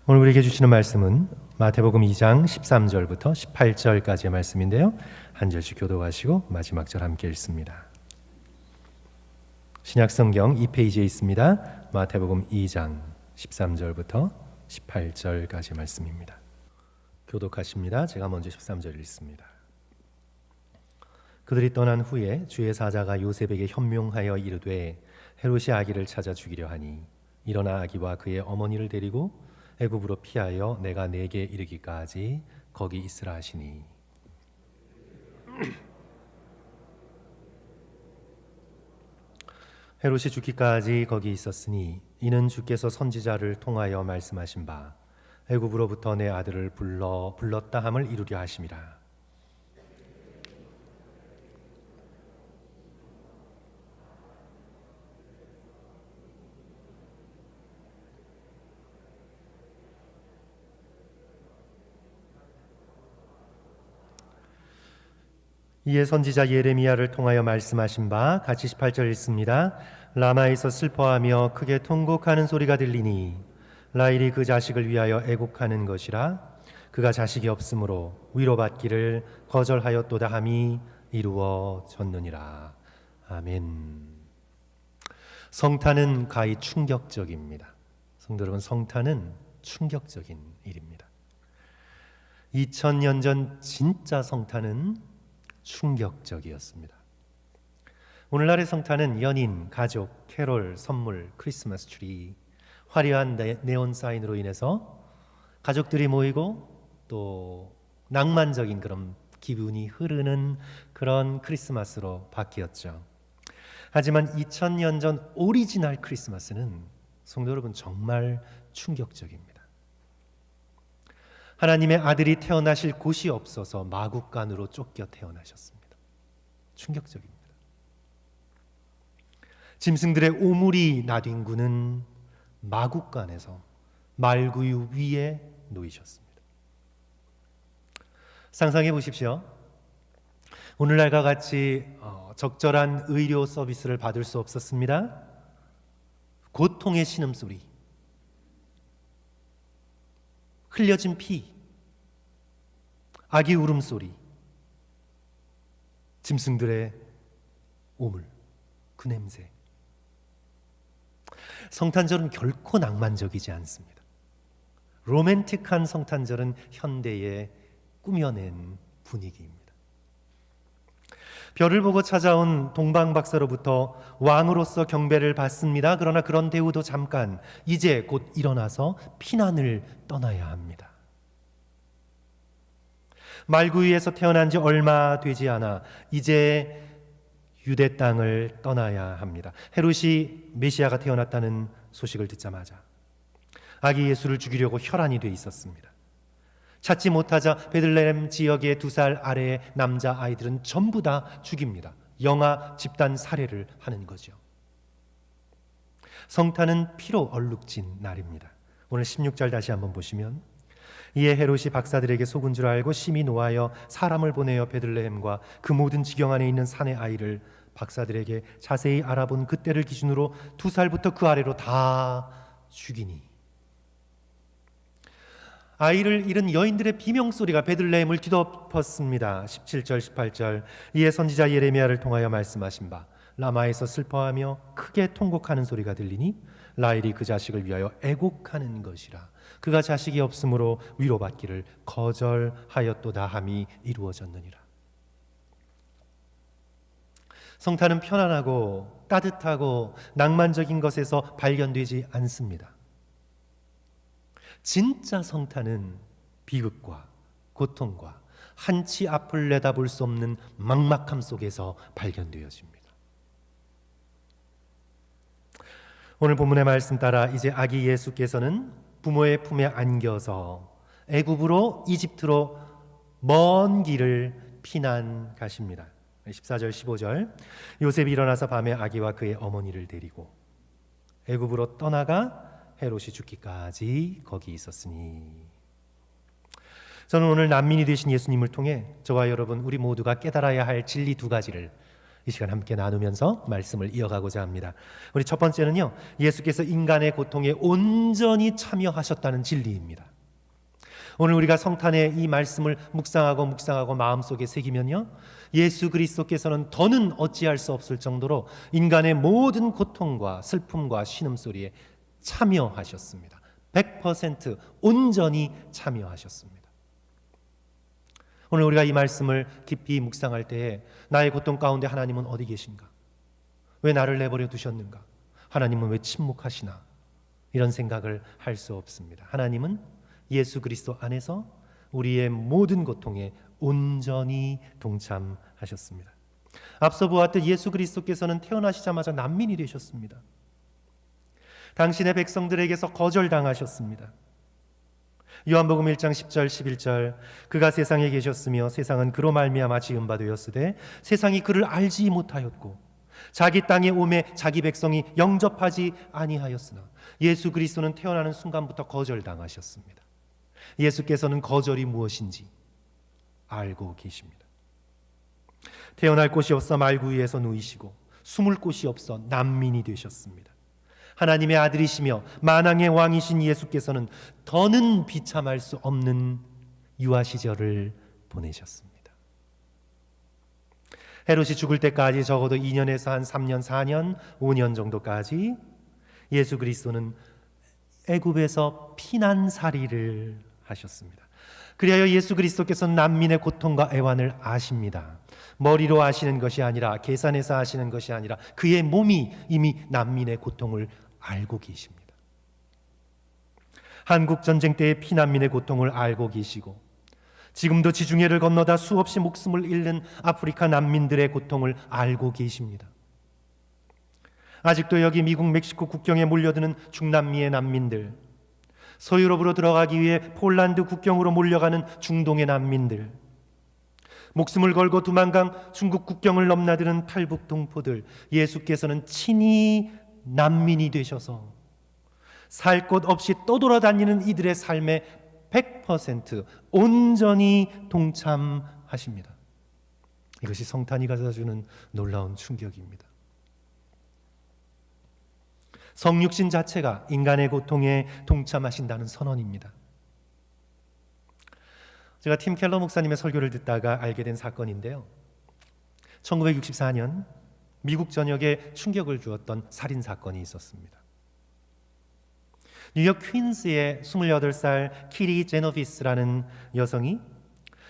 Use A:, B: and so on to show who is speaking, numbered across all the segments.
A: 오늘 우리에게 주시는 말씀은 마태복음 2장 13절부터 18절까지의 말씀인데요. 한 절씩 교독하시고 마지막 절 함께 읽습니다. 신약성경 2페이지에 있습니다. 마태복음 2장 13절부터 18절까지의 말씀입니다. 교독하십니다. 제가 먼저 13절 읽습니다. 그들이 떠난 후에 주의 사자가 요셉에게 현명하여 이르되 헤롯이 아기를 찾아 죽이려 하니 일어나 아기와 그의 어머니를 데리고 애굽으로 피하여 내가 네게 이르기까지 거기 있으라 하시니 헤롯이 죽기까지 거기 있었으니 이는 주께서 선지자를 통하여 말씀하신 바 애굽으로부터 내 아들을 불렀다 함을 이루려 하심이라. 이에 선지자 예레미야를 통하여 말씀하신 바 같이 18절 읽습니다. 라마에서 슬퍼하며 크게 통곡하는 소리가 들리니 라헬이 그 자식을 위하여 애곡하는 것이라. 그가 자식이 없으므로 위로받기를 거절하였도다 함이 이루어졌느니라. 아멘. 성탄은 가히 충격적입니다. 성도 여러분, 성탄은 충격적인 일입니다. 2000년 전 진짜 성탄은 충격적이었습니다. 오늘날의 성탄은 연인, 가족, 캐롤, 선물, 크리스마스 트리, 화려한 네온 사인으로 인해서 가족들이 모이고 또 낭만적인 그런 기분이 흐르는 그런 크리스마스로 바뀌었죠. 하지만 2000년 전 오리지널 크리스마스는 성도 여러분 정말 충격적입니다. 하나님의 아들이 태어나실 곳이 없어서 마국간으로 쫓겨 태어나셨습니다. 충격적입니다. 짐승들의 오물이 나뒹구는 마국간에서 말구유 위에 놓이셨습니다. 상상해 보십시오. 오늘날과 같이 적절한 의료 서비스를 받을 수 없었습니다. 고통의 신음소리, 흘려진 피, 아기 울음소리, 짐승들의 오물, 그 냄새. 성탄절은 결코 낭만적이지 않습니다. 로맨틱한 성탄절은 현대에 꾸며낸 분위기입니다. 별을 보고 찾아온 동방박사로부터 왕으로서 경배를 받습니다. 그러나 그런 대우도 잠깐, 이제 곧 일어나서 피난을 떠나야 합니다. 말구유에서 태어난 지 얼마 되지 않아 이제 유대 땅을 떠나야 합니다. 헤롯이 메시아가 태어났다는 소식을 듣자마자 아기 예수를 죽이려고 혈안이 돼 있었습니다. 찾지 못하자 베들레헴 지역의 2살 아래의 남자 아이들은 전부 다 죽입니다. 영아 집단 살해를 하는 거죠. 성탄은 피로 얼룩진 날입니다. 오늘 16절 다시 한번 보시면 이에 헤롯이 박사들에게 속은 줄 알고 심히 노하여 사람을 보내어 베들레헴과 그 모든 지경 안에 있는 산의 아이를 박사들에게 자세히 알아본 그때를 기준으로 2살부터 그 아래로 다 죽이니 아이를 잃은 여인들의 비명소리가 베들레헴을 뒤덮었습니다. 17절 18절 이에 선지자 예레미야를 통하여 말씀하신 바 라마에서 슬퍼하며 크게 통곡하는 소리가 들리니 라헬이 그 자식을 위하여 애곡하는 것이라. 그가 자식이 없으므로 위로받기를 거절하였도다 함이 이루어졌느니라. 성탄은 편안하고 따뜻하고 낭만적인 것에서 발견되지 않습니다. 진짜 성탄은 비극과 고통과 한치 앞을 내다볼 수 없는 막막함 속에서 발견되어집니다. 오늘 본문의 말씀 따라 이제 아기 예수께서는 부모의 품에 안겨서 애굽으로 이집트로 먼 길을 피난 가십니다. 14절 15절 요셉이 일어나서 밤에 아기와 그의 어머니를 데리고 애굽으로 떠나가 헤롯이 죽기까지 거기 있었으니. 저는 오늘 난민이 되신 예수님을 통해 저와 여러분 우리 모두가 깨달아야 할 진리 2가지를 이 시간 함께 나누면서 말씀을 이어가고자 합니다. 우리 첫 번째는요, 예수께서 인간의 고통에 온전히 참여하셨다는 진리입니다. 오늘 우리가 성탄의 이 말씀을 묵상하고 마음속에 새기면요, 예수 그리스도께서는 더는 어찌할 수 없을 정도로 인간의 모든 고통과 슬픔과 신음소리에 참여하셨습니다. 100% 온전히 참여하셨습니다. 오늘 우리가 이 말씀을 깊이 묵상할 때에 나의 고통 가운데 하나님은 어디 계신가? 왜 나를 내버려 두셨는가? 하나님은 왜 침묵하시나? 이런 생각을 할 수 없습니다. 하나님은 예수 그리스도 안에서 우리의 모든 고통에 온전히 동참하셨습니다. 앞서 보았듯 예수 그리스도께서는 태어나시자마자 난민이 되셨습니다. 당신의 백성들에게서 거절당하셨습니다. 요한복음 1장 10절 11절 그가 세상에 계셨으며 세상은 그로 말미암아 지은 바 되었으되 세상이 그를 알지 못하였고 자기 땅에 오매 자기 백성이 영접하지 아니하였으나 예수 그리스도는 태어나는 순간부터 거절당하셨습니다. 예수께서는 거절이 무엇인지 알고 계십니다. 태어날 곳이 없어 말구유에서 누이시고 숨을 곳이 없어 난민이 되셨습니다. 하나님의 아들이시며 만왕의 왕이신 예수께서는 더는 비참할 수 없는 유아 시절을 보내셨습니다. 헤롯이 죽을 때까지 적어도 2년에서 한 3년, 4년, 5년 정도까지 예수 그리스도는 애굽에서 피난살이를 하셨습니다. 그리하여 예수 그리스도께서는 난민의 고통과 애환을 아십니다. 머리로 아시는 것이 아니라 계산해서 아시는 것이 아니라 그의 몸이 이미 난민의 고통을 알고 계십니다. 한국 전쟁 때의 피난민의 고통을 알고 계시고 지금도 지중해를 건너다 수없이 목숨을 잃는 아프리카 난민들의 고통을 알고 계십니다. 아직도 여기 미국 멕시코 국경에 몰려드는 중남미의 난민들, 서유럽으로 들어가기 위해 폴란드 국경으로 몰려가는 중동의 난민들, 목숨을 걸고 두만강 중국 국경을 넘나드는 탈북 동포들, 예수께서는 친히 난민이 되셔서 살 곳 없이 떠돌아다니는 이들의 삶에 100% 온전히 동참하십니다. 이것이 성탄이 가져다주는 놀라운 충격입니다. 성육신 자체가 인간의 고통에 동참하신다는 선언입니다. 제가 팀 켈러 목사님의 설교를 듣다가 알게 된 사건인데요, 1964년 미국 전역에 충격을 주었던 살인 사건이 있었습니다. 뉴욕 퀸즈의 28살 키리 제노비스라는 여성이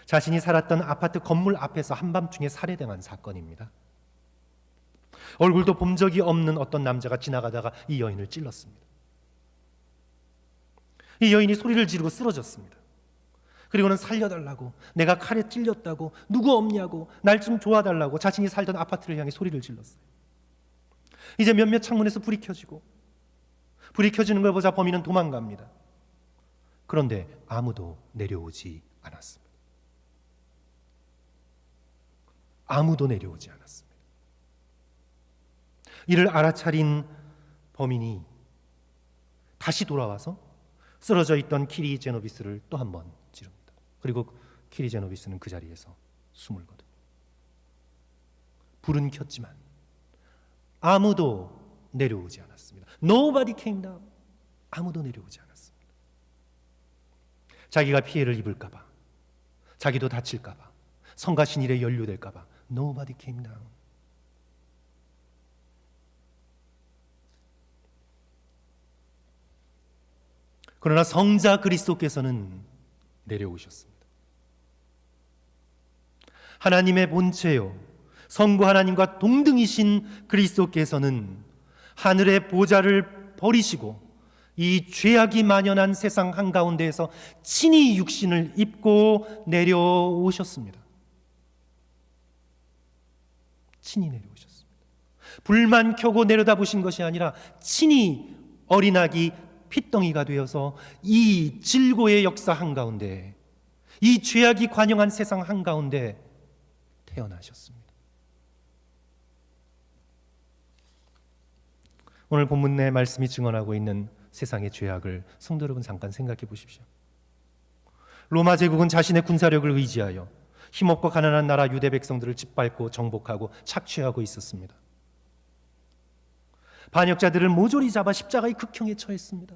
A: 자신이 살았던 아파트 건물 앞에서 한밤중에 살해당한 사건입니다. 얼굴도 본 적이 없는 어떤 남자가 지나가다가 이 여인을 찔렀습니다. 이 여인이 소리를 지르고 쓰러졌습니다. 그리고는 살려달라고, 내가 칼에 찔렸다고, 누구 없냐고, 날 좀 도와달라고 자신이 살던 아파트를 향해 소리를 질렀어요. 이제 몇몇 창문에서 불이 켜지고, 불이 켜지는 걸 보자 범인은 도망갑니다. 그런데 아무도 내려오지 않았습니다. 아무도 내려오지 않았습니다. 이를 알아차린 범인이 다시 돌아와서 쓰러져 있던 키리 제노비스를 또 한 번 찌릅니다. 그리고 키리 제노비스는 그 자리에서 숨을 거둡니다. 불은 켰지만 아무도 내려오지 않았습니다. Nobody came down. 아무도 내려오지 않았습니다. 자기가 피해를 입을까 봐, 자기도 다칠까 봐, 성가신 일에 연루될까 봐 Nobody came down. 그러나 성자 그리스도께서는 내려오셨습니다. 하나님의 본체요 성부 하나님과 동등이신 그리스도께서는 하늘의 보좌를 버리시고 이 죄악이 만연한 세상 한가운데에서 친히 육신을 입고 내려오셨습니다. 친히 내려오셨습니다. 불만 켜고 내려다보신 것이 아니라 친히 어린아기 핏덩이가 되어서 이 질고의 역사 한가운데, 이 죄악이 관영한 세상 한가운데 태어나셨습니다. 오늘 본문 내 말씀이 증언하고 있는 세상의 죄악을 성도 여러분 잠깐 생각해 보십시오. 로마 제국은 자신의 군사력을 의지하여 힘없고 가난한 나라 유대 백성들을 짓밟고 정복하고 착취하고 있었습니다. 반역자들을 모조리 잡아 십자가의 극형에 처했습니다.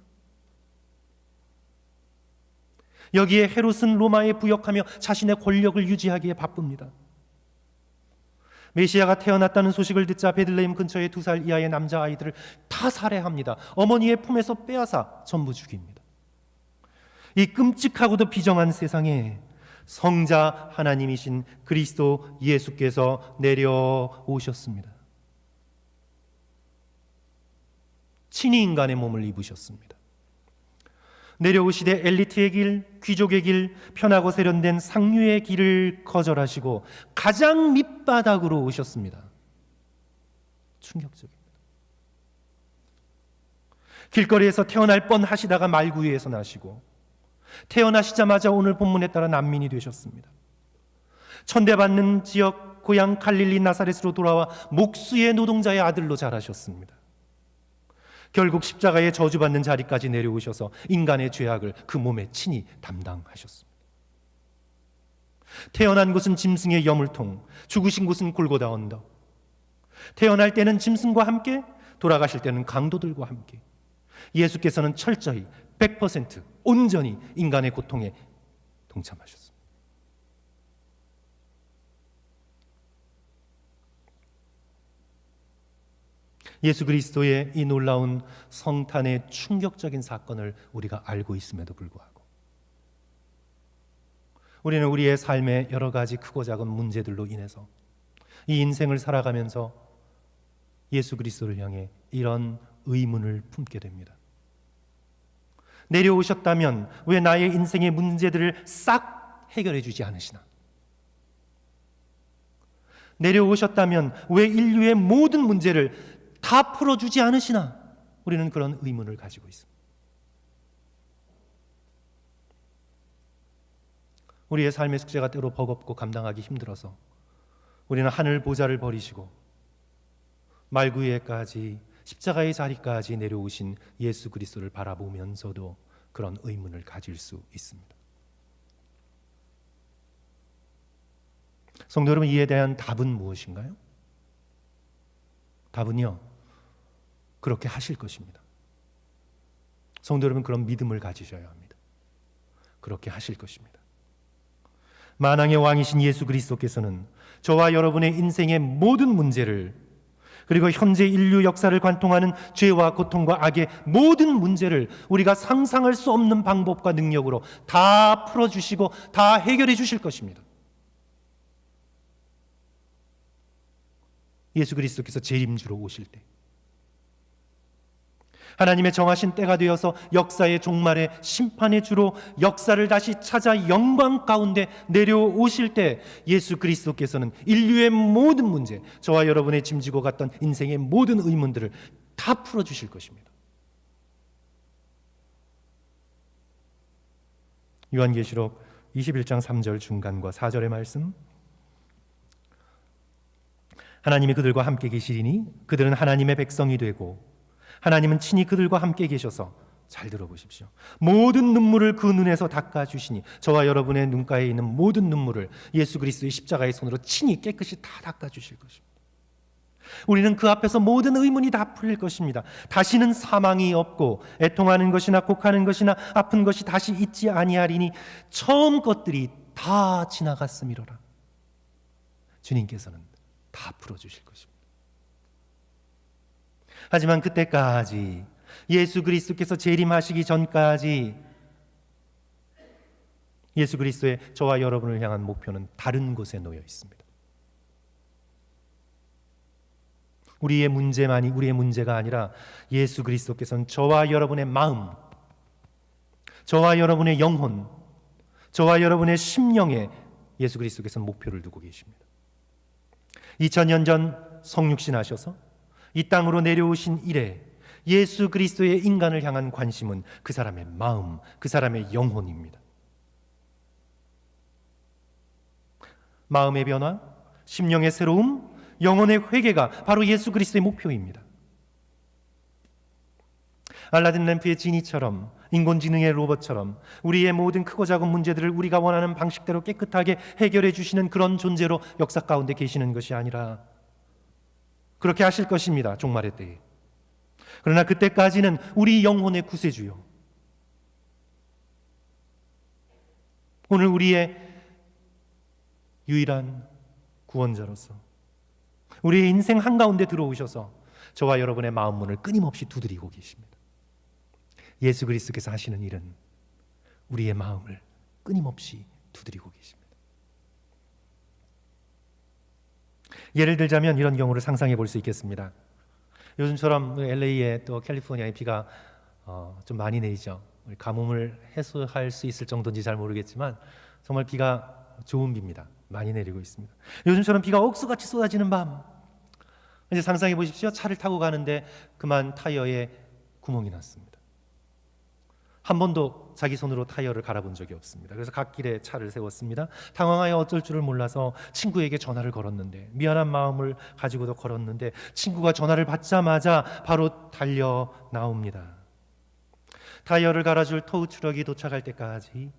A: 여기에 헤롯은 로마에 부역하며 자신의 권력을 유지하기에 바쁩니다. 메시아가 태어났다는 소식을 듣자 베들레헴 근처의 2살 이하의 남자아이들을 다 살해합니다. 어머니의 품에서 빼앗아 전부 죽입니다. 이 끔찍하고도 비정한 세상에 성자 하나님이신 그리스도 예수께서 내려오셨습니다. 친히 인간의 몸을 입으셨습니다. 내려오시되 엘리트의 길, 귀족의 길, 편하고 세련된 상류의 길을 거절하시고 가장 밑바닥으로 오셨습니다. 충격적입니다. 길거리에서 태어날 뻔하시다가 말구유에서 나시고 태어나시자마자 오늘 본문에 따라 난민이 되셨습니다. 천대받는 지역 고향 갈릴리 나사렛으로 돌아와 목수의 노동자의 아들로 자라셨습니다. 결국 십자가에 저주받는 자리까지 내려오셔서 인간의 죄악을 그 몸에 친히 담당하셨습니다. 태어난 곳은 짐승의 여물통, 죽으신 곳은 골고다 언덕. 태어날 때는 짐승과 함께, 돌아가실 때는 강도들과 함께. 예수께서는 철저히 100% 온전히 인간의 고통에 동참하셨습니다. 예수 그리스도의 이 놀라운 성탄의 충격적인 사건을 우리가 알고 있음에도 불구하고 우리는 우리의 삶의 여러 가지 크고 작은 문제들로 인해서 이 인생을 살아가면서 예수 그리스도를 향해 이런 의문을 품게 됩니다. 내려오셨다면 왜 나의 인생의 문제들을 싹 해결해 주지 않으시나? 내려오셨다면 왜 인류의 모든 문제를 다 풀어주지 않으시나? 우리는 그런 의문을 가지고 있습니다. 우리의 삶의 숙제가 때로 버겁고 감당하기 힘들어서 우리는 하늘 보좌를 버리시고 말구유에까지 십자가의 자리까지 내려오신 예수 그리스도를 바라보면서도 그런 의문을 가질 수 있습니다. 성도 여러분, 이에 대한 답은 무엇인가요? 답은요, 그렇게 하실 것입니다. 성도 여러분, 그런 믿음을 가지셔야 합니다. 그렇게 하실 것입니다. 만왕의 왕이신 예수 그리스도께서는 저와 여러분의 인생의 모든 문제를, 그리고 현재 인류 역사를 관통하는 죄와 고통과 악의 모든 문제를 우리가 상상할 수 없는 방법과 능력으로 다 풀어주시고 다 해결해 주실 것입니다. 예수 그리스도께서 재림주로 오실 때, 하나님의 정하신 때가 되어서 역사의 종말에 심판의 주로 역사를 다시 찾아 영광 가운데 내려오실 때 예수 그리스도께서는 인류의 모든 문제, 저와 여러분의 짐지고 갔던 인생의 모든 의문들을 다 풀어주실 것입니다. 요한계시록 21장 3절 중간과 4절의 말씀, 하나님이 그들과 함께 계시리니 그들은 하나님의 백성이 되고 하나님은 친히 그들과 함께 계셔서, 잘 들어보십시오, 모든 눈물을 그 눈에서 닦아주시니, 저와 여러분의 눈가에 있는 모든 눈물을 예수 그리스도의 십자가의 손으로 친히 깨끗이 다 닦아주실 것입니다. 우리는 그 앞에서 모든 의문이 다 풀릴 것입니다. 다시는 사망이 없고 애통하는 것이나 곡하는 것이나 아픈 것이 다시 있지 아니하리니 처음 것들이 다 지나갔음이로라. 주님께서는 다 풀어주실 것입니다. 하지만 그때까지, 예수 그리스도께서 재림하시기 전까지 예수 그리스도의 저와 여러분을 향한 목표는 다른 곳에 놓여 있습니다. 우리의 문제만이 우리의 문제가 아니라 예수 그리스도께서는 저와 여러분의 마음, 저와 여러분의 영혼, 저와 여러분의 심령에 예수 그리스도께서는 목표를 두고 계십니다. 2000년 전 성육신하셔서 이 땅으로 내려오신 이래 예수 그리스도의 인간을 향한 관심은 그 사람의 마음, 그 사람의 영혼입니다. 마음의 변화, 심령의 새로움, 영혼의 회개가 바로 예수 그리스도의 목표입니다. 알라딘 램프의 지니처럼 인공지능의 로봇처럼 우리의 모든 크고 작은 문제들을 우리가 원하는 방식대로 깨끗하게 해결해 주시는 그런 존재로 역사 가운데 계시는 것이 아니라 그렇게 하실 것입니다. 종말의 때에. 그러나 그때까지는 우리 영혼의 구세주요, 오늘 우리의 유일한 구원자로서 우리의 인생 한가운데 들어오셔서 저와 여러분의 마음 문을 끊임없이 두드리고 계십니다. 예수 그리스도께서 하시는 일은 우리의 마음을 끊임없이 두드리고 계십니다. 예를 들자면 이런 경우를 상상해 볼 수 있겠습니다. 요즘처럼 LA에 또 캘리포니아에 비가 좀 많이 내리죠. 가뭄을 해소할 수 있을 정도인지 잘 모르겠지만 정말 비가 좋은 비입니다. 많이 내리고 있습니다. 요즘처럼 비가 억수같이 쏟아지는 밤, 이제 상상해 보십시오. 차를 타고 가는데 그만 타이어에 구멍이 났습니다. 한 번도 자기 손으로 타이어를 갈아본 적이 없습니다. 그래서 갓길에 차를 세웠습니다. 당황하여 어쩔 줄을 몰라서 친구에게 전화를 걸었는데, 미안한 마음을 가지고도 걸었는데 친구가 전화를 받자마자 바로 달려 나옵니다. 타이어를 갈아줄 토우 트럭이 도착할 때까지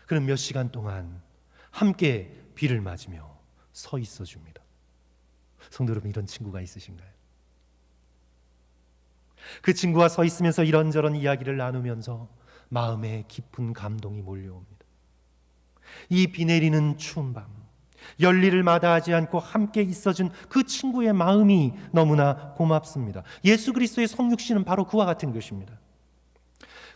A: 그는 몇 시간 동안 함께 비를 맞으며 서 있어 줍니다. 성도 여러분, 이런 친구가 있으신가요? 그 친구와 서 있으면서 이런저런 이야기를 나누면서 마음에 깊은 감동이 몰려옵니다. 이 비 내리는 추운 밤, 열일을 마다하지 않고 함께 있어준 그 친구의 마음이 너무나 고맙습니다. 예수 그리스도의 성육신은 바로 그와 같은 것입니다.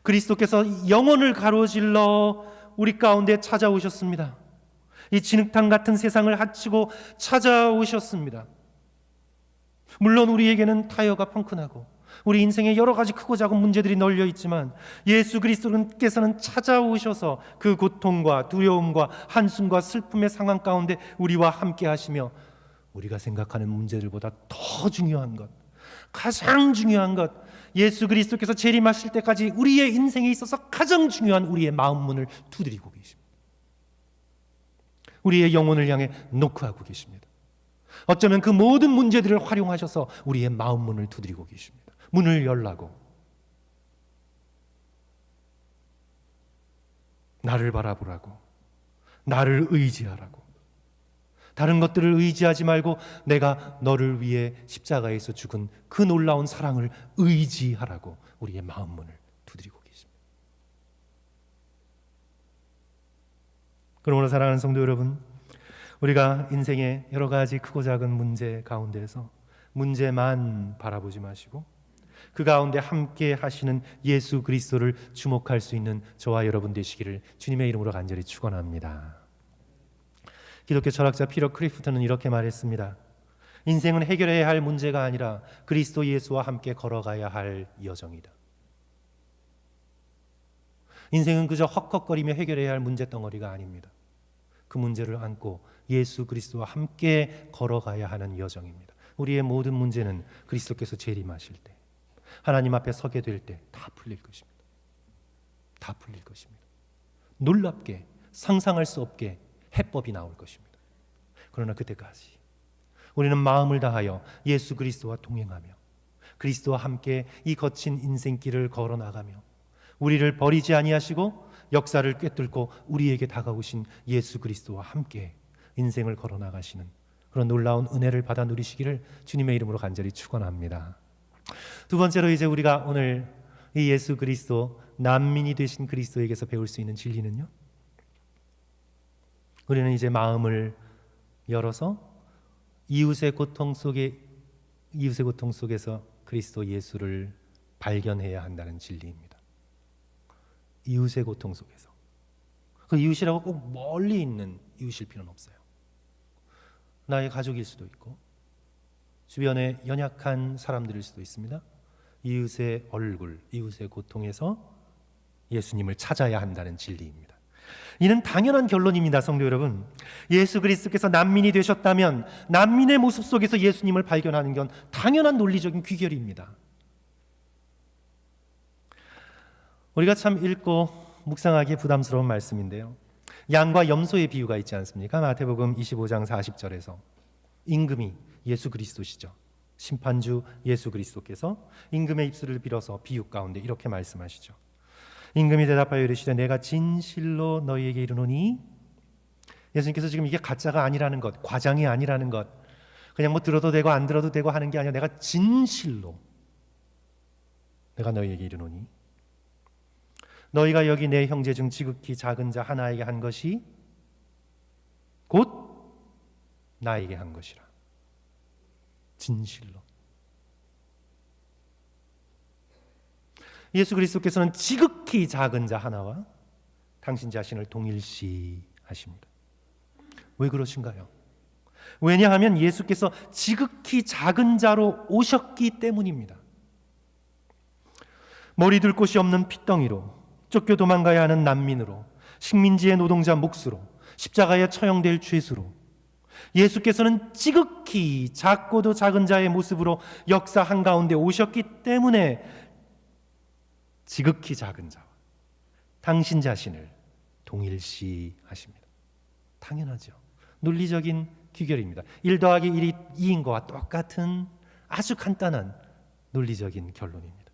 A: 그리스도께서 영혼을 가로질러 우리 가운데 찾아오셨습니다. 이 진흙탕 같은 세상을 하치고 찾아오셨습니다. 물론 우리에게는 타이어가 펑크나고 우리 인생에 여러 가지 크고 작은 문제들이 널려 있지만 예수 그리스도께서는 찾아오셔서 그 고통과 두려움과 한숨과 슬픔의 상황 가운데 우리와 함께 하시며 우리가 생각하는 문제들보다 더 중요한 것, 가장 중요한 것, 예수 그리스도께서 재림하실 때까지 우리의 인생에 있어서 가장 중요한 우리의 마음 문을 두드리고 계십니다. 우리의 영혼을 향해 노크하고 계십니다. 어쩌면 그 모든 문제들을 활용하셔서 우리의 마음 문을 두드리고 계십니다. 문을 열라고, 나를 바라보라고, 나를 의지하라고, 다른 것들을 의지하지 말고 내가 너를 위해 십자가에서 죽은 그 놀라운 사랑을 의지하라고 우리의 마음 문을 두드리고 계십니다. 그러므로 사랑하는 성도 여러분, 우리가 인생의 여러 가지 크고 작은 문제 가운데서 문제만 바라보지 마시고 그 가운데 함께 하시는 예수 그리스도를 주목할 수 있는 저와 여러분 되시기를 주님의 이름으로 간절히 축원합니다. 기독교 철학자 피터 크리프트는 이렇게 말했습니다. 인생은 해결해야 할 문제가 아니라 그리스도 예수와 함께 걸어가야 할 여정이다. 인생은 그저 헉헉거리며 해결해야 할 문제덩어리가 아닙니다. 그 문제를 안고 예수 그리스도와 함께 걸어가야 하는 여정입니다. 우리의 모든 문제는 그리스도께서 재림하실 때, 하나님 앞에 서게 될 때 다 풀릴 것입니다. 다 풀릴 것입니다. 놀랍게 상상할 수 없게 해법이 나올 것입니다. 그러나 그때까지 우리는 마음을 다하여 예수 그리스도와 동행하며 그리스도와 함께 이 거친 인생길을 걸어나가며 우리를 버리지 아니하시고 역사를 꿰뚫고 우리에게 다가오신 예수 그리스도와 함께 인생을 걸어나가시는 그런 놀라운 은혜를 받아 누리시기를 주님의 이름으로 간절히 축원합니다. 두 번째로 이제 우리가 오늘 이 예수 그리스도, 난민이 되신 그리스도에게서 배울 수 있는 진리는요, 우리는 이제 마음을 열어서 이웃의 고통 속에서 그리스도 예수를 발견해야 한다는 진리입니다. 이웃의 고통 속에서. 그 이웃이라고 꼭 멀리 있는 이웃일 필요는 없어요. 나의 가족일 수도 있고 주변에 연약한 사람들일 수도 있습니다. 이웃의 얼굴, 이웃의 고통에서 예수님을 찾아야 한다는 진리입니다. 이는 당연한 결론입니다. 성도 여러분, 예수 그리스도께서 난민이 되셨다면 난민의 모습 속에서 예수님을 발견하는 건 당연한 논리적인 귀결입니다. 우리가 참 읽고 묵상하기 부담스러운 말씀인데요, 양과 염소의 비유가 있지 않습니까? 마태복음 25장 40절에서 임금이 예수 그리스도시죠. 심판주 예수 그리스도께서 임금의 입술을 빌어서 비유 가운데 이렇게 말씀하시죠. 임금이 대답하여 이르시되 내가 진실로 너희에게 이르노니, 예수님께서 지금 이게 가짜가 아니라는 것, 과장이 아니라는 것, 그냥 뭐 들어도 되고 안 들어도 되고 하는 게 아니라 내가 진실로 내가 너희에게 이르노니 너희가 여기 내 형제 중 지극히 작은 자 하나에게 한 것이 곧 나에게 한 것이라. 진실로. 예수 그리스도께서는 지극히 작은 자 하나와 당신 자신을 동일시하십니다. 왜 그러신가요? 왜냐하면 예수께서 지극히 작은 자로 오셨기 때문입니다. 머리 둘 곳이 없는 핏덩이로, 쫓겨 도망가야 하는 난민으로, 식민지의 노동자 몫으로, 십자가에 처형될 죄수로, 예수께서는 지극히 작고도 작은 자의 모습으로 역사 한가운데 오셨기 때문에 지극히 작은 자와 당신 자신을 동일시하십니다. 당연하죠. 논리적인 귀결입니다. 1 더하기 1이 2인 것과 똑같은 아주 간단한 논리적인 결론입니다.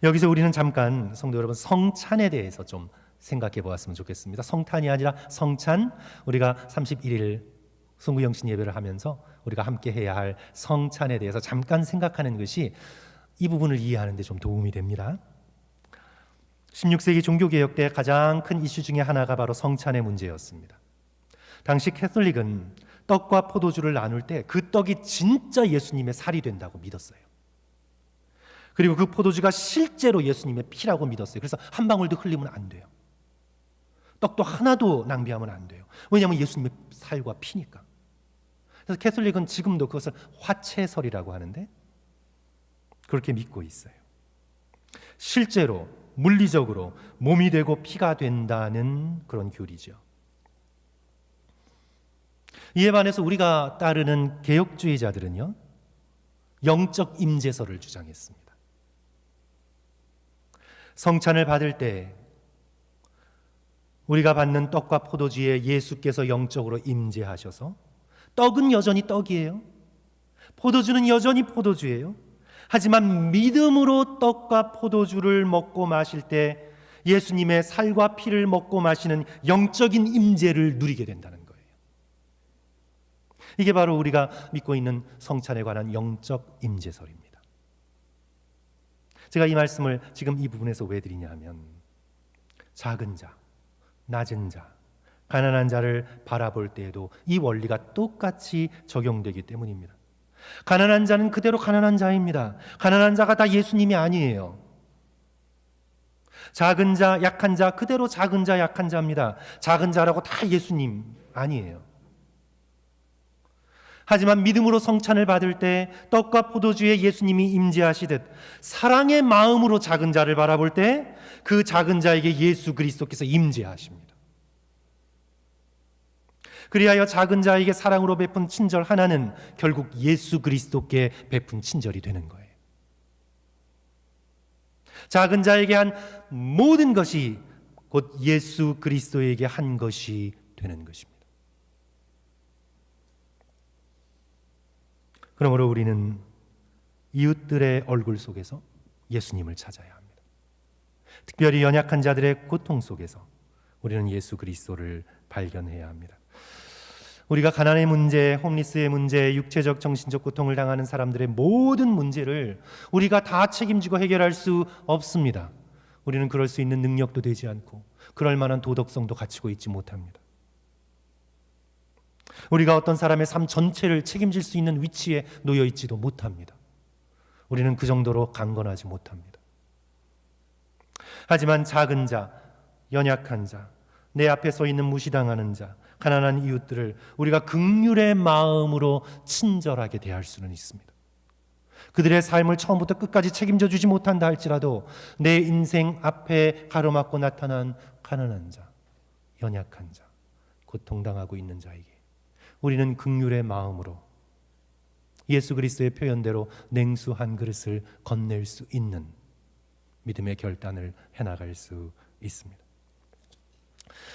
A: 여기서 우리는 잠깐 성도 여러분 성찬에 대해서 좀 생각해 보았으면 좋겠습니다. 성탄이 아니라 성찬, 우리가 31일 송구영신 예배를 하면서 우리가 함께 해야 할 성찬에 대해서 잠깐 생각하는 것이 이 부분을 이해하는 데 좀 도움이 됩니다. 16세기 종교개혁 때 가장 큰 이슈 중에 하나가 바로 성찬의 문제였습니다. 당시 캐톨릭은 떡과 포도주를 나눌 때 그 떡이 진짜 예수님의 살이 된다고 믿었어요. 그리고 그 포도주가 실제로 예수님의 피라고 믿었어요. 그래서 한 방울도 흘리면 안 돼요. 떡도 하나도 낭비하면 안 돼요. 왜냐하면 예수님의 살과 피니까. 그래서 캐톨릭은 지금도 그것을 화채설이라고 하는데 그렇게 믿고 있어요. 실제로 물리적으로 몸이 되고 피가 된다는 그런 교리죠. 이에 반해서 우리가 따르는 개혁주의자들은요, 영적 임재설을 주장했습니다. 성찬을 받을 때 우리가 받는 떡과 포도주에 예수께서 영적으로 임재하셔서 떡은 여전히 떡이에요. 포도주는 여전히 포도주예요. 하지만 믿음으로 떡과 포도주를 먹고 마실 때 예수님의 살과 피를 먹고 마시는 영적인 임재를 누리게 된다는 거예요. 이게 바로 우리가 믿고 있는 성찬에 관한 영적 임재설입니다. 제가 이 말씀을 지금 이 부분에서 왜 드리냐 하면 작은 자, 낮은 자, 가난한 자를 바라볼 때에도 이 원리가 똑같이 적용되기 때문입니다. 가난한 자는 그대로 가난한 자입니다. 가난한 자가 다 예수님이 아니에요. 작은 자, 약한 자 그대로 작은 자, 약한 자입니다. 작은 자라고 다 예수님 아니에요. 하지만 믿음으로 성찬을 받을 때 떡과 포도주에 예수님이 임재하시듯 사랑의 마음으로 작은 자를 바라볼 때 그 작은 자에게 예수 그리스도께서 임재하십니다. 그리하여 작은 자에게 사랑으로 베푼 친절 하나는 결국 예수 그리스도께 베푼 친절이 되는 거예요. 작은 자에게 한 모든 것이 곧 예수 그리스도에게 한 것이 되는 것입니다. 그러므로 우리는 이웃들의 얼굴 속에서 예수님을 찾아야 합니다. 특별히 연약한 자들의 고통 속에서 우리는 예수 그리스도를 발견해야 합니다. 우리가 가난의 문제, 홈리스의 문제, 육체적, 정신적 고통을 당하는 사람들의 모든 문제를 우리가 다 책임지고 해결할 수 없습니다. 우리는 그럴 수 있는 능력도 되지 않고 그럴 만한 도덕성도 갖추고 있지 못합니다. 우리가 어떤 사람의 삶 전체를 책임질 수 있는 위치에 놓여 있지도 못합니다. 우리는 그 정도로 강건하지 못합니다. 하지만 작은 자, 연약한 자, 내 앞에 서 있는 무시당하는 자, 가난한 이웃들을 우리가 긍휼의 마음으로 친절하게 대할 수는 있습니다. 그들의 삶을 처음부터 끝까지 책임져 주지 못한다 할지라도 내 인생 앞에 가로막고 나타난 가난한 자, 연약한 자, 고통당하고 있는 자에게 우리는 긍휼의 마음으로 예수 그리스도의 표현대로 냉수 한 그릇을 건넬 수 있는 믿음의 결단을 해나갈 수 있습니다.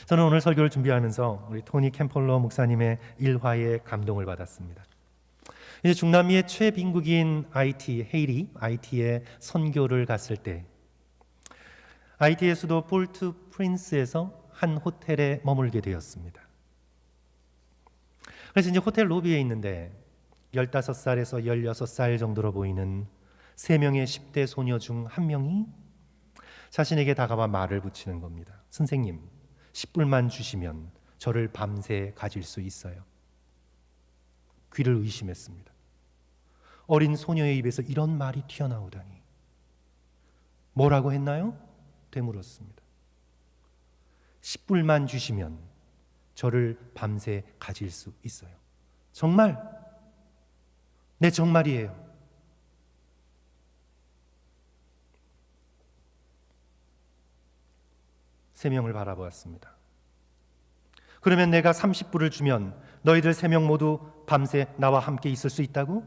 A: 저는 오늘 설교를 준비하면서 우리 토니 캠폴러 목사님의 일화에 감동을 받았습니다. 이제 중남미의 최빈국인 헤일이 IT에 선교를 갔을 때 IT의 수도 폴트 프린스에서 한 호텔에 머물게 되었습니다. 그래서 이제 호텔 로비에 있는데 15살에서 16살 정도로 보이는 3명의 10대 소녀 중 한 명이 자신에게 다가와 말을 붙이는 겁니다. 선생님, 10불만 주시면 저를 밤새 가질 수 있어요. 귀를 의심했습니다. 어린 소녀의 입에서 이런 말이 튀어나오다니. 뭐라고 했나요? 되물었습니다. 10불만 주시면 저를 밤새 가질 수 있어요. 정말? 네, 정말이에요. 세 명을 바라보았습니다. 그러면 내가 30불을 주면 너희들 3명 모두 밤새 나와 함께 있을 수 있다고?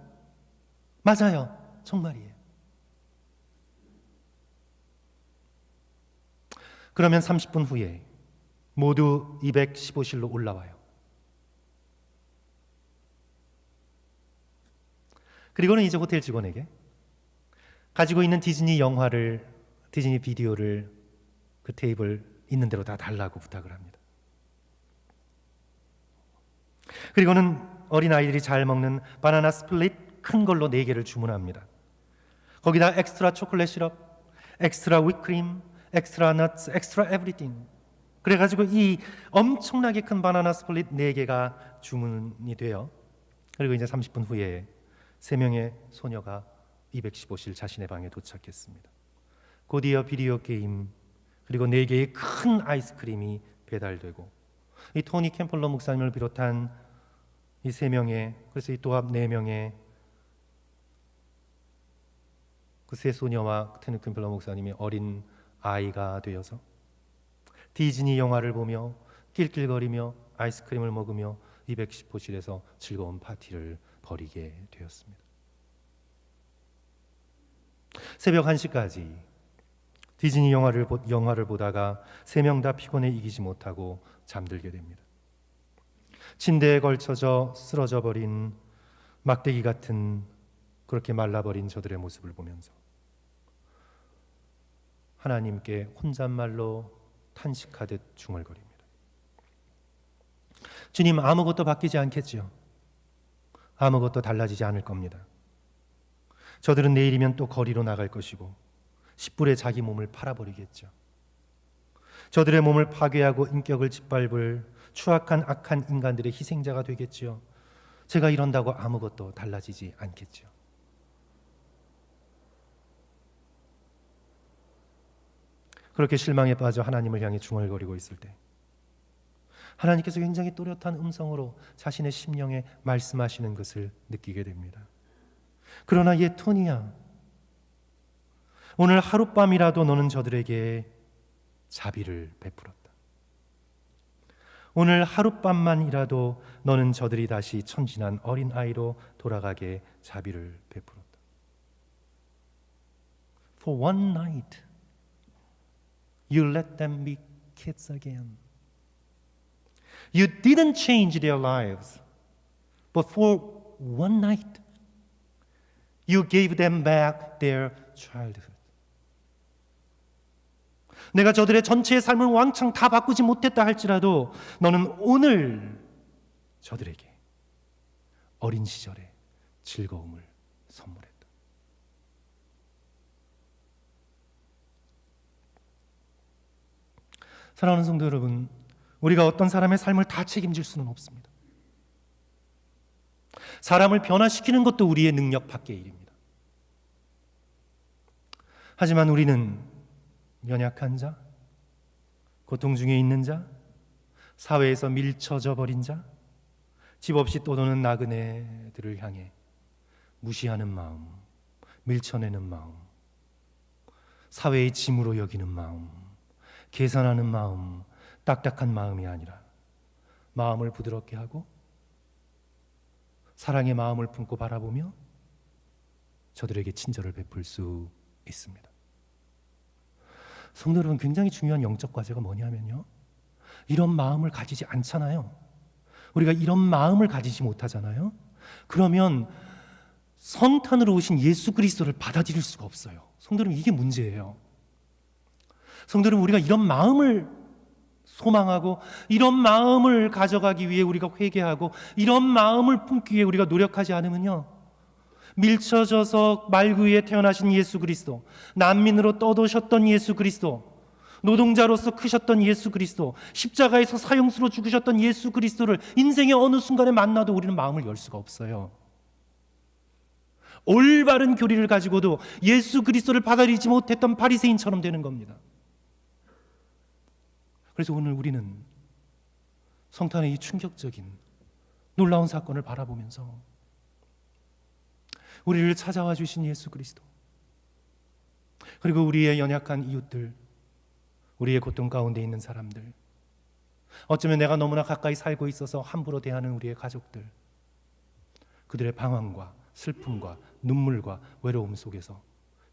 A: 맞아요. 정말이에요. 그러면 30분 후에 모두 215실로 올라와요. 그리고는 이제 호텔 직원에게 가지고 있는 디즈니 비디오를 그 테이블 있는 대로 다 달라고 부탁을 합니다. 그리고는 어린아이들이 잘 먹는 바나나 스플릿 큰 걸로 4개를 주문합니다. 거기다 엑스트라 초콜릿 시럽, 엑스트라 휘크림, 엑스트라 넛스, 엑스트라 에브리띵. 그래가지고 이 엄청나게 큰 바나나 스플릿 4개가 주문이 돼요. 그리고 이제 30분 후에 3명의 소녀가 215실 자신의 방에 도착했습니다. 곧이어 비디오 게임 그리고 4개의 큰 아이스크림이 배달되고 이 토니 캠플러 목사님을 비롯한 이 3명의 그래서 이 도합 4명의 그 3소녀와 토니 캠플러 목사님이 어린 아이가 되어서 디즈니 영화를 보며 낄낄거리며 아이스크림을 먹으며 215실에서 즐거운 파티를 벌이게 되었습니다. 새벽 1시까지 디즈니 영화를 보다가 3명 다 피곤에 이기지 못하고 잠들게 됩니다. 침대에 걸쳐져 쓰러져 버린 막대기 같은 그렇게 말라버린 저들의 모습을 보면서 하나님께 혼잣말로 탄식하듯 중얼거립니다. 주님, 아무것도 바뀌지 않겠지요. 아무것도 달라지지 않을 겁니다. 저들은 내일이면 또 거리로 나갈 것이고 10불에 자기 몸을 팔아버리겠죠. 저들의 몸을 파괴하고 인격을 짓밟을 추악한 악한 인간들의 희생자가 되겠지요. 제가 이런다고 아무것도 달라지지 않겠죠. 그렇게 실망에 빠져 하나님을 향해 중얼거리고 있을 때 하나님께서 굉장히 또렷한 음성으로 자신의 심령에 말씀하시는 것을 느끼게 됩니다. 그러나 얘 토니야, 오늘 하룻밤이라도 너는 저들에게 자비를 베풀었다. 오늘 하룻밤만이라도 너는 저들이 다시 천진한 어린아이로 돌아가게 자비를 베풀었다. For one night you let them be kids again. You didn't change their lives, but for one night you gave them back their childhood. 내가 저들의 전체의 삶을 왕창 다 바꾸지 못했다 할지라도 너는 오늘 저들에게 어린 시절의 즐거움을 선물했다. 사랑하는 성도 여러분, 우리가 어떤 사람의 삶을 다 책임질 수는 없습니다. 사람을 변화시키는 것도 우리의 능력 밖의 일입니다. 하지만 우리는 연약한 자, 고통 중에 있는 자, 사회에서 밀쳐져 버린 자, 집 없이 떠도는 나그네들을 향해 무시하는 마음, 밀쳐내는 마음, 사회의 짐으로 여기는 마음, 계산하는 마음, 딱딱한 마음이 아니라 마음을 부드럽게 하고 사랑의 마음을 품고 바라보며 저들에게 친절을 베풀 수 있습니다. 성도 여러분, 굉장히 중요한 영적 과제가 뭐냐면요, 이런 마음을 가지지 않잖아요. 우리가 이런 마음을 가지지 못하잖아요. 그러면 성탄으로 오신 예수 그리스도를 받아들일 수가 없어요. 성도 여러분, 이게 문제예요. 성도 여러분, 우리가 이런 마음을 소망하고 이런 마음을 가져가기 위해 우리가 회개하고 이런 마음을 품기 위해 우리가 노력하지 않으면요, 밀쳐져서 말구 위에 태어나신 예수 그리스도, 난민으로 떠도셨던 예수 그리스도, 노동자로서 크셨던 예수 그리스도, 십자가에서 사형수로 죽으셨던 예수 그리스도를 인생의 어느 순간에 만나도 우리는 마음을 열 수가 없어요. 올바른 교리를 가지고도 예수 그리스도를 받아들이지 못했던 바리새인처럼 되는 겁니다. 그래서 오늘 우리는 성탄의 이 충격적인 놀라운 사건을 바라보면서 우리를 찾아와 주신 예수 그리스도, 그리고 우리의 연약한 이웃들, 우리의 고통 가운데 있는 사람들, 어쩌면 내가 너무나 가까이 살고 있어서 함부로 대하는 우리의 가족들, 그들의 방황과 슬픔과 눈물과 외로움 속에서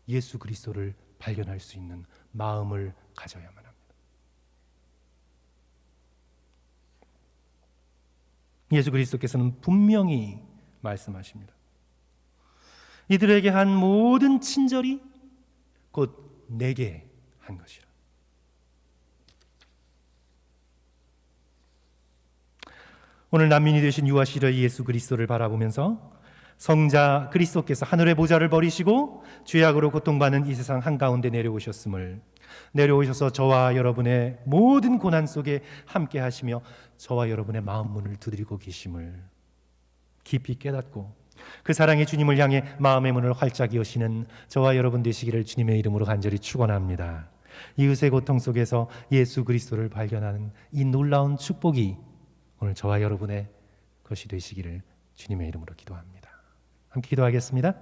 A: 예수 그리스도를 발견할 수 있는 마음을 가져야만 합니다. 예수 그리스도께서는 분명히 말씀하십니다. 이들에게 한 모든 친절이 곧 내게 한 것이라. 오늘 난민이 되신 유아 시러의 예수 그리스도를 바라보면서 성자 그리스도께서 하늘의 보좌를 버리시고 죄악으로 고통받는 이 세상 한가운데 내려오셔서 저와 여러분의 모든 고난 속에 함께 하시며 저와 여러분의 마음 문을 두드리고 계심을 깊이 깨닫고 그 사랑의 주님을 향해 마음의 문을 활짝 여시는 저와 여러분 되시기를 주님의 이름으로 간절히 축원합니다. 이웃의 고통 속에서 예수 그리스도를 발견하는 이 놀라운 축복이 오늘 저와 여러분의 것이 되시기를 주님의 이름으로 기도합니다. 함께 기도하겠습니다.